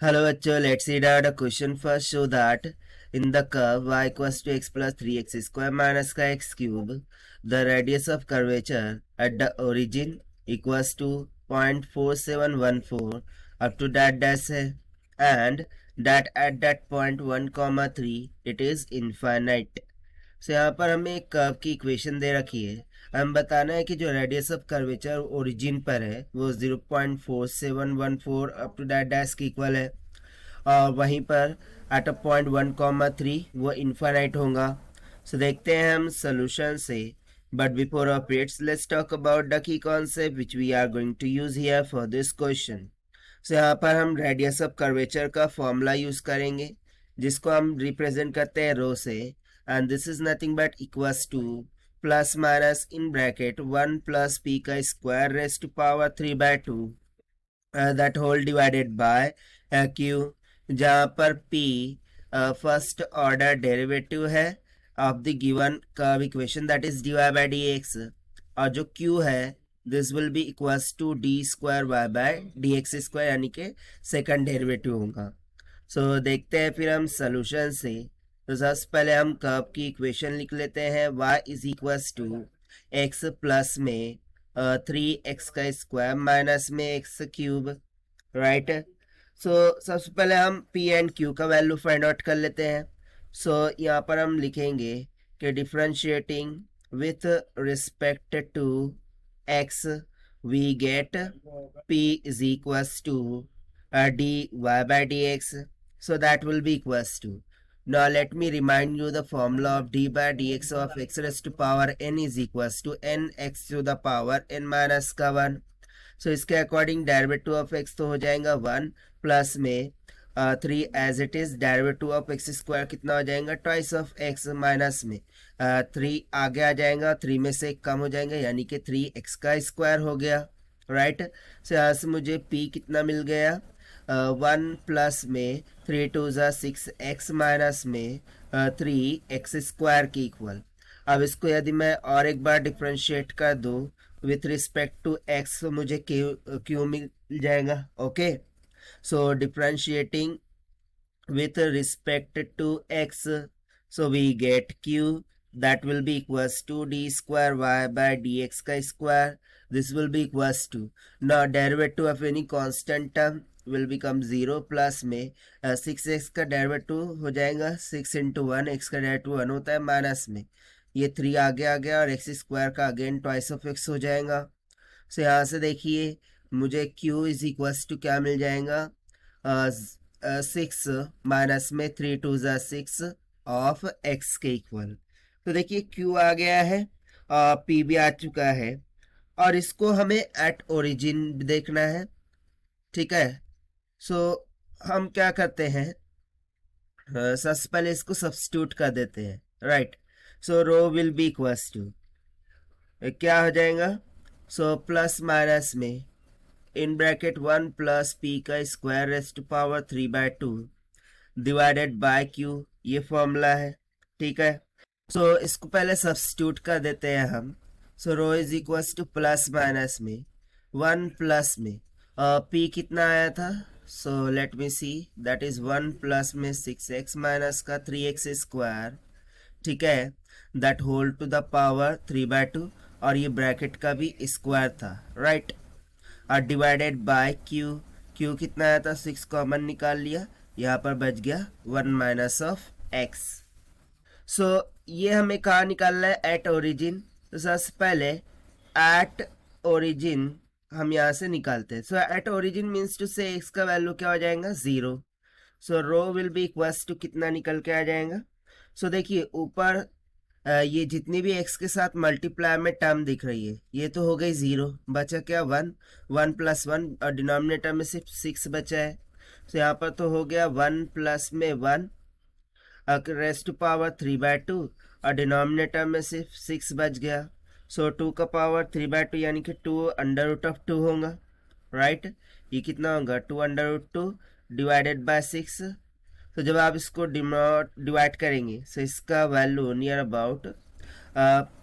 Hello bachcho, let's read out a question first. Show that in the curve y equals to x plus 3x square minus x cube, the radius of curvature at the origin equals to 0.4714 up to that dash है, and that at that point 1 comma 3 it is infinite. So यहाँ पर हमें एक curve की equation दे रखी है। हम बताना है कि जो रेडियस ऑफ कर्वेचर ओरिजिन पर है वो 0.4714 अप टू दैट डैश की इक्वल है, और वहीं पर एट अ पॉइंट 1,3 वो इन्फाइनाइट होगा। सो देखते हैं हम सोल्यूशन से, but before operates let's talk about the key concept which we are going to use here for this question. So यहाँ पर हम रेडियस ऑफ कर्वेचर का फॉर्मूला यूज करेंगे जिसको हम रिप्रेजेंट करते हैं रो से, and this is nothing but equals to plus minus in bracket 1 plus p का square raised to power 3 by 2 that whole divided by q, जहाँ पर p फर्स्ट ऑर्डर डेरिवेटिव है of the given curve equation that is dy by dx, और जो q है this will be equals to d square y by d x square, यानी कि second derivative होगा। सो देखते हैं फिर हम सोल्यूशन से। तो सबसे पहले हम कर्व की इक्वेशन लिख लेते हैं। y is equals to x plus में 3x का स्क्वायर माइनस में x क्यूब, राइट। सो सबसे पहले हम p एंड q का वैल्यू फाइंड आउट कर लेते हैं। सो यहाँ पर हम लिखेंगे कि differentiating with respect to x we get p is equals to dy by dx, so that will be equals to, now let me remind you the formula of d by dx of x raised to power n is equals to nx to the power n minus का 1। so इसके according derivative of x तो हो जाएगा 1 plus में 3 as it is derivative of x square कितना हो जाएगा twice of x minus में 3 आगे आ जाएगा, 3 में से कम हो जाएगा यानी कि 3x का स्क्वायर हो गया, राइट। सो यहाँ से मुझे p कितना मिल गया 1 प्लस में 3 टू ज़ा 6x माइनस में 3x स्क्वायर की इक्वल। अब इसको यदि मैं और एक बार डिफ्रेंशिएट कर दूँ विथ रिस्पेक्ट टू x तो मुझे क्यू मिल जाएगा, okay. So differentiating with respect to x, so we get q that will be equals to d square y by dx का square, this will be equals to, now derivative of any constant term will become 0 plus में 6x का derivative हो जाएगा 6 into 1, x का derivative 1 होता है minus में ये 3 आगे आ गया और x स्क्वायर का अगेन ट्वाइस ऑफ x हो जाएगा। सो यहाँ से देखिए मुझे q इज इक्वल्स टू क्या मिल जाएगा 6 माइनस में 3 टू ज़ा 6 ऑफ x के इक्वल। तो देखिए q आ गया है और p भी आ चुका है, और इसको हमें एट ओरिजिन देखना है, ठीक है। सो हम क्या करते हैं सबसे पहले इसको सब्स्टिट्यूट कर देते हैं, right. So rho will be equals to क्या हो जाएगा, सो प्लस माइनस में इन ब्रैकेट 1 प्लस पी का square raise to power 3 by 2 divided by q, ये फॉर्मूला है, ठीक है। सो इसको पहले सब्स्टिट्यूट कर देते हैं हम। So rho is equals to plus minus में 1 प्लस में पी कितना आया था, so let me see, that is 1 plus में 6x माइनस का 3x स्क्वायर, ठीक है, that whole to the power 3 by 2, और ये ब्रैकेट का भी स्क्वायर था, राइट, और डिवाइडेड बाय क्यू, क्यू कितना आया था 6 कॉमन निकाल लिया, यहाँ पर बच गया 1 माइनस ऑफ x। सो ये हमें कहाँ निकालना है, एट ओरिजिन। तो सबसे पहले एट ओरिजिन हम यहाँ से निकालते हैं। सो एट ओरिजिन मीन्स टू से x का वैल्यू क्या हो जाएगा 0। सो rho will be equals to कितना निकल के आ जाएगा, सो देखिए ऊपर ये जितनी भी x के साथ मल्टीप्लाई में टर्म दिख रही है ये तो हो गई 0, बचा क्या 1, 1 प्लस 1, और डिनोमिनेटर में सिर्फ 6 बचा है। तो यहाँ पर तो हो गया 1 प्लस में 1 रेज़ टू पावर 3 by 2, और डिनोमिनेटर में सिर्फ 6 बच गया। सो 2 का पावर 3 by 2 यानी कि 2 अंडर रूट ऑफ 2 होगा, राइट। ये कितना होगा 2 अंडर रूट 2 डिवाइडेड बाय 6। तो जब आप इसको डिवाइड करेंगे तो इसका value near about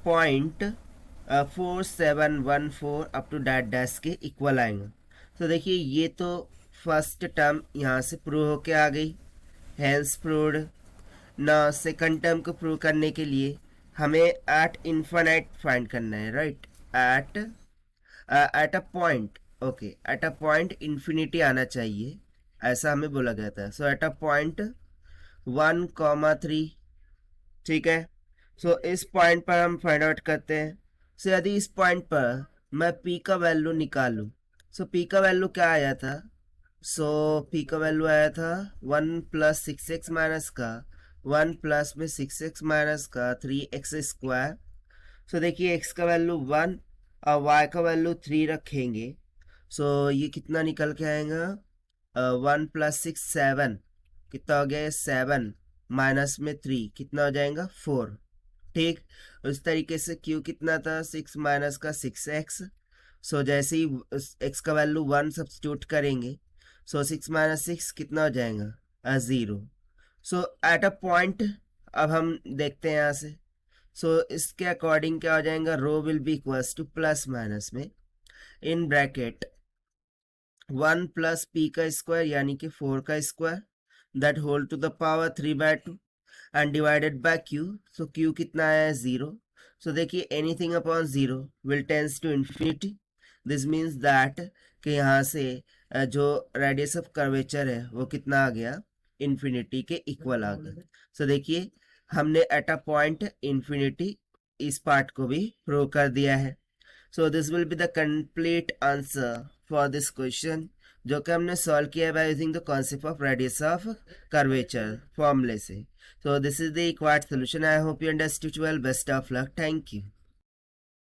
0.4714 up to that dash के इक्वल आएगा। तो देखिए ये तो फर्स्ट टर्म यहाँ से प्रूव होके आ गई, हेंस प्रूव्ड। ना सेकंड टर्म को प्रूव करने के लिए हमें एट इन्फिनिट फाइंड करना है, right. At a point, okay, at a point infinity आना चाहिए, ऐसा हमें बोला गया था। सो एट अ पॉइंट 1,3, ठीक है। सो इस पॉइंट पर हम फाइंड आउट करते हैं। सो यदि इस पॉइंट पर मैं p का वैल्यू निकालूं, सो p का वैल्यू क्या आया था? सो p का वैल्यू आया था 1 प्लस 6x माइनस का 1 प्लस में 6x माइनस का 3x स्क्वायर। सो देखिए x का वैल्यू 1 और y का वैल्यू 3 रखेंगे। सो ये कितना निकल के आएगा? 1 प्लस 6 7, कितना हो गया? 7 माइनस में 3 कितना हो जाएगा? 4, ठीक। उस तरीके से q कितना था? 6 माइनस का 6x। सो जैसे ही x का वैल्यू 1 सब्स्टिट्यूट करेंगे, सो 6 माइनस 6 कितना हो जाएगा? 0। सो एट अ पॉइंट, अब हम देखते हैं यहाँ से। सो इसके अकॉर्डिंग क्या हो जाएगा? Rho will be equals to plus minus में इन ब्रैकेट 1 प्लस p का स्क्वायर यानी कि 4 का square, that whole to the power 3/2 and divided by q। So q कितना आया है? 0। सो देखिए anything upon 0 will tends to infinity. This means that कि यहाँ से जो रेडियस ऑफ कर्वेचर है वो कितना आ गया? इन्फिनिटी के इक्वल आ गया। सो देखिए हमने एट अ पॉइंट इन्फिनिटी इस पार्ट को भी प्रूव कर दिया है। So this will be the complete answer for this question, जो कि हमने सॉल्व किया है by using the concept of radius of curvature फॉर्मूले से। So this is the required solution. I hope you understood well. Best of luck. Thank you.